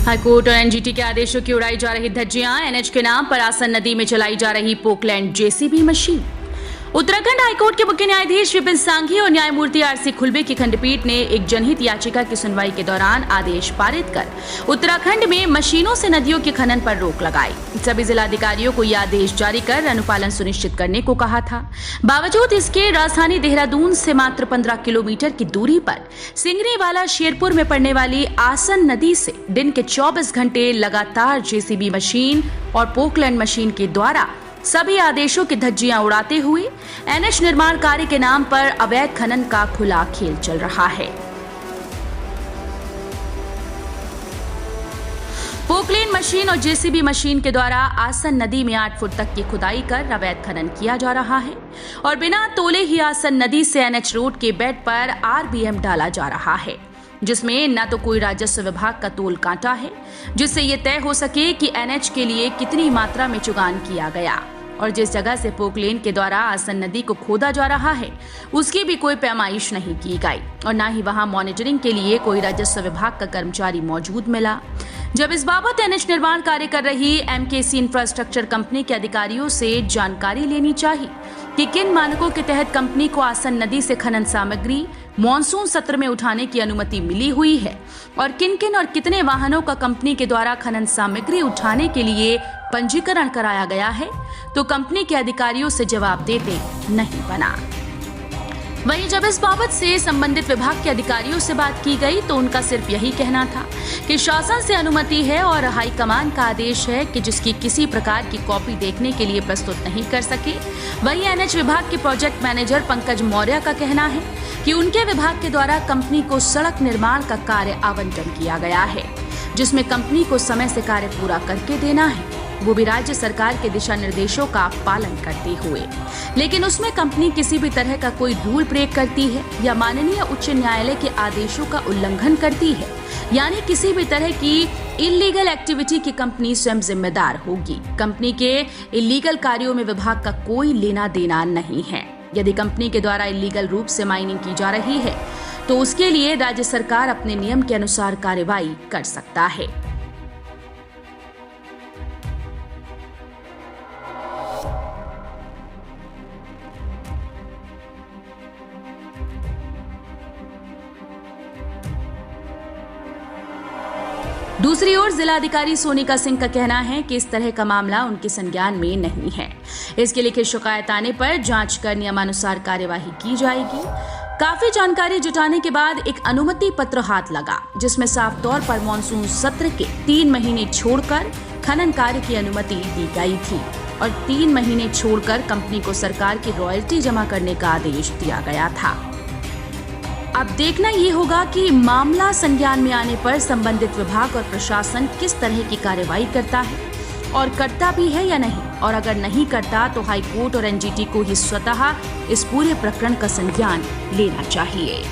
High court और NGT के आदेशों की उड़ाई जा रही धज्जियां, एनएच के नाम पर आसन नदी में चलाई जा रही Poclain JCB machine. Uttarakhand high court के मुख्य न्यायाधीश विपिन सांघी और न्यायमूर्ति आरसी खुल्बे की खंडपीठ ने एक जनहित याचिका की सुनवाई के दौरान आदेश पारित कर उत्तराखंड में मशीनों से नदियों के खनन पर रोक लगाई। सभी जिलाधिकारियों को यह आदेश जारी कर अनुपालन सुनिश्चित करने को कहा था। बावजूद इसके राजधानी देहरादून से मात्र 15 किलोमीटर की दूरी पर सिंगरीवाला शेरपुर में पड़ने वाली आसन नदी से दिन के 24 घंटे लगातार जेसीबी मशीन और पोकलैंड मशीन के द्वारा सभी आदेशों की धज्जियां उड़ाते हुए एनएच निर्माण कार्य के नाम पर अवैध खनन का खुला खेल चल रहा है। पोकलैंड मशीन और जेसीबी मशीन के द्वारा आसन नदी में 8 फुट तक की खुदाई कर अवैध खनन किया जा रहा है और बिना तोले ही आसन नदी से एनएच रोड के बेड पर आरबीएम डाला जा रहा है, जिसमें न तो कोई राजस्व विभाग का तोल कांटा है जिससे ये तय हो सके कि एनएच के लिए कितनी मात्रा में चुगान किया गया, और जिस जगह से पोकलैंड के द्वारा आसन नदी को खोदा जा रहा है उसकी भी कोई पैमाइश नहीं की गई और न ही वहां मॉनिटरिंग के लिए कोई राजस्व विभाग का कर्मचारी मौजूद मिला। जब इस बाबत एनएच निर्माण कार्य कर रही एमकेसी इंफ्रास्ट्रक्चर कंपनी के अधिकारियों से जानकारी लेनी चाहिए कि किन मानकों के तहत कंपनी को आसन नदी से खनन सामग्री मॉनसून सत्र में उठाने की अनुमति मिली हुई है और किन और कितने वाहनों का कंपनी के द्वारा खनन सामग्री उठाने के लिए पंजीकरण कराया गया है, तो कंपनी के अधिकारियों से जवाब देते नहीं बना। वहीं जब इस बाबत से संबंधित विभाग के अधिकारियों से बात की गई तो उनका सिर्फ यही कहना था कि शासन से अनुमति है और हाईकमान का आदेश है कि जिसकी किसी प्रकार की कॉपी देखने के लिए प्रस्तुत नहीं कर सके। वहीं एनएच विभाग के प्रोजेक्ट मैनेजर पंकज मौर्य का कहना है कि उनके विभाग के द्वारा कंपनी को सड़क निर्माण का कार्य आवंटन किया गया है, जिसमें कंपनी को समय से कार्य पूरा करके देना है, वो भी राज्य सरकार के दिशा निर्देशों का पालन करते हुए। लेकिन उसमें कंपनी किसी भी तरह का कोई रूल ब्रेक करती है या माननीय उच्च न्यायालय के आदेशों का उल्लंघन करती है, यानी किसी भी तरह की इल्लीगल एक्टिविटी की कंपनी स्वयं जिम्मेदार होगी। कंपनी के इल्लीगल कार्यों में विभाग का कोई लेना देना नहीं है। यदि कंपनी के द्वारा इल्लीगल रूप से माइनिंग की जा रही है तो उसके लिए राज्य सरकार अपने नियम के अनुसार कार्रवाई कर सकता है। दूसरी ओर जिलाधिकारी सोनिका सिंह का कहना है कि इस तरह का मामला उनके संज्ञान में नहीं है। इसके लिखित शिकायत आने पर जांच कर नियमानुसार कार्यवाही की जाएगी। काफी जानकारी जुटाने के बाद एक अनुमति पत्र हाथ लगा, जिसमें साफ तौर पर मॉनसून सत्र के 3 महीने छोड़कर खनन कार्य की अनुमति दी गई थी और 3 महीने छोड़कर कंपनी को सरकार की रॉयल्टी जमा करने का आदेश दिया गया था। अब देखना ये होगा कि मामला संज्ञान में आने पर संबंधित विभाग और प्रशासन किस तरह की कार्रवाई करता है और करता भी है या नहीं, और अगर नहीं करता तो हाईकोर्ट और एनजीटी को ही स्वतः इस पूरे प्रकरण का संज्ञान लेना चाहिए।